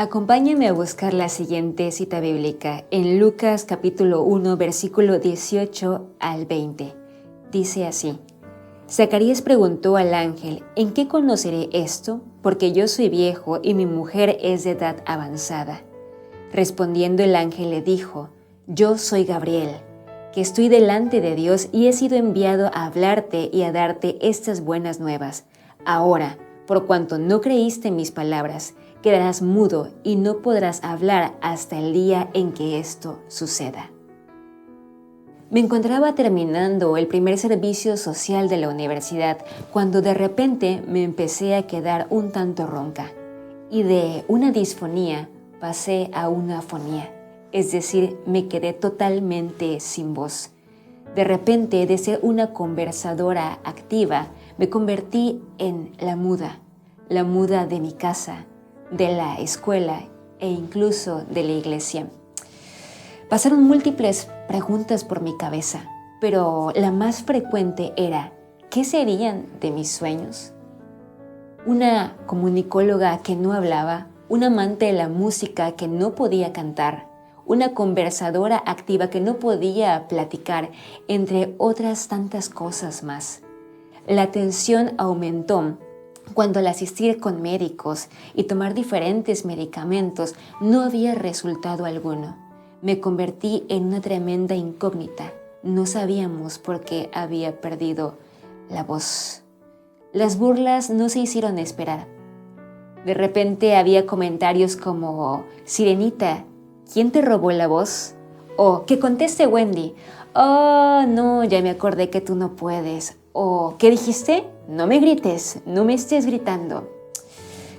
Acompáñame a buscar la siguiente cita bíblica en Lucas capítulo 1, versículo 18 al 20. Dice así: Zacarías preguntó al ángel: ¿En qué conoceré esto? Porque yo soy viejo y mi mujer es de edad avanzada. Respondiendo el ángel le dijo: Yo soy Gabriel, que estoy delante de Dios y he sido enviado a hablarte y a darte estas buenas nuevas. Ahora, por cuanto no creíste mis palabras, quedarás mudo y no podrás hablar hasta el día en que esto suceda. Me encontraba terminando el primer servicio social de la universidad cuando de repente me empecé a quedar un tanto ronca y de una disfonía pasé a una afonía, es decir, me quedé totalmente sin voz. De repente, de ser una conversadora activa, me convertí en la muda de mi casa, de la escuela e incluso de la iglesia. Pasaron múltiples preguntas por mi cabeza, pero la más frecuente era: ¿qué serían de mis sueños? Una comunicóloga que no hablaba, un amante de la música que no podía cantar, una conversadora activa que no podía platicar, entre otras tantas cosas más. La tensión aumentó cuando al asistir con médicos y tomar diferentes medicamentos no había resultado alguno. Me convertí en una tremenda incógnita. No sabíamos por qué había perdido la voz. Las burlas no se hicieron esperar. De repente había comentarios como: Sirenita, ¿quién te robó la voz? O que conteste Wendy: oh, no, ya me acordé que tú no puedes. O ¿qué dijiste? No me grites, no me estés gritando.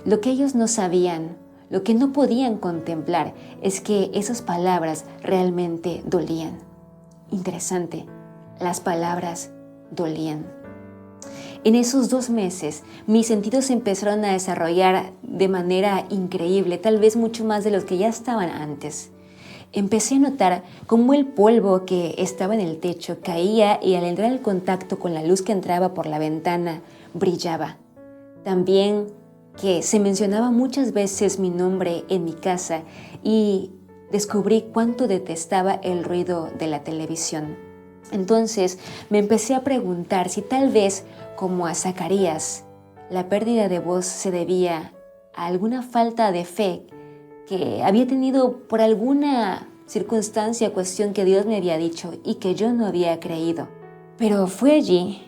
Lo que ellos no sabían, lo que no podían contemplar, es que esas palabras realmente dolían. Interesante, las palabras dolían. En esos 2 meses, mis sentidos empezaron a desarrollar de manera increíble, tal vez mucho más de los que ya estaban antes. Empecé a notar cómo el polvo que estaba en el techo caía y al entrar en contacto con la luz que entraba por la ventana, brillaba. También que se mencionaba muchas veces mi nombre en mi casa y descubrí cuánto detestaba el ruido de la televisión. Entonces me empecé a preguntar si tal vez, como a Zacarías, la pérdida de voz se debía a alguna falta de fe que había tenido por alguna circunstancia, cuestión que Dios me había dicho y que yo no había creído. Pero fue allí,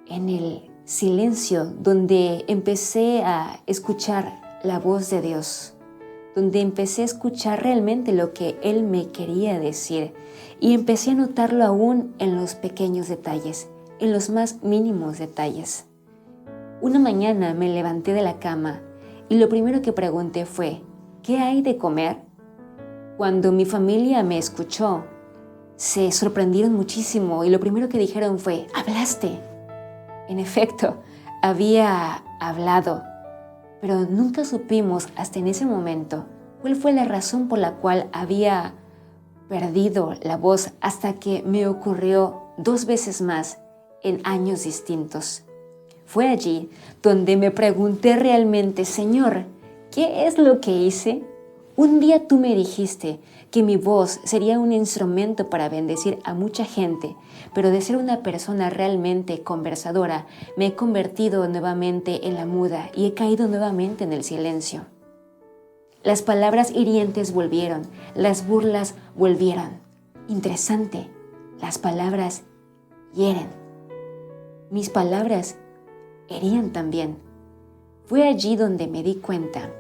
en el silencio, donde empecé a escuchar la voz de Dios, donde empecé a escuchar realmente lo que Él me quería decir y empecé a notarlo aún en los pequeños detalles, en los más mínimos detalles. Una mañana me levanté de la cama y lo primero que pregunté fue: ¿qué hay de comer? Cuando mi familia me escuchó, se sorprendieron muchísimo y lo primero que dijeron fue: ¿hablaste? En efecto, había hablado, pero nunca supimos hasta en ese momento cuál fue la razón por la cual había perdido la voz, hasta que me ocurrió 2 veces más en años distintos. Fue allí donde me pregunté realmente: Señor, ¿qué es lo que hice? Un día tú me dijiste que mi voz sería un instrumento para bendecir a mucha gente, pero de ser una persona realmente conversadora, me he convertido nuevamente en la muda y he caído nuevamente en el silencio. Las palabras hirientes volvieron, las burlas volvieron. Interesante, las palabras hieren. Mis palabras herían también. Fue allí donde me di cuenta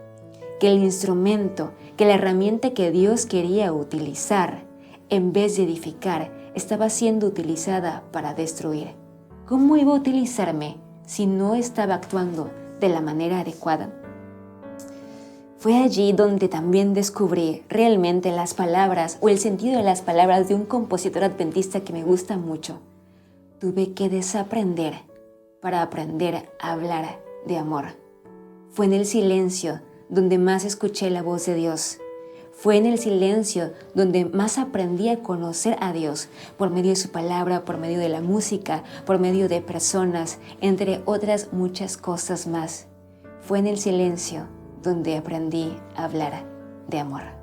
que el instrumento, que la herramienta que Dios quería utilizar, en vez de edificar, estaba siendo utilizada para destruir. ¿Cómo iba a utilizarme si no estaba actuando de la manera adecuada? Fue allí donde también descubrí realmente las palabras o el sentido de las palabras de un compositor adventista que me gusta mucho. Tuve que desaprender para aprender a hablar de amor. Fue en el silencio donde más escuché la voz de Dios. Fue en el silencio donde más aprendí a conocer a Dios, por medio de su palabra, por medio de la música, por medio de personas, entre otras muchas cosas más. Fue en el silencio donde aprendí a hablar de amor.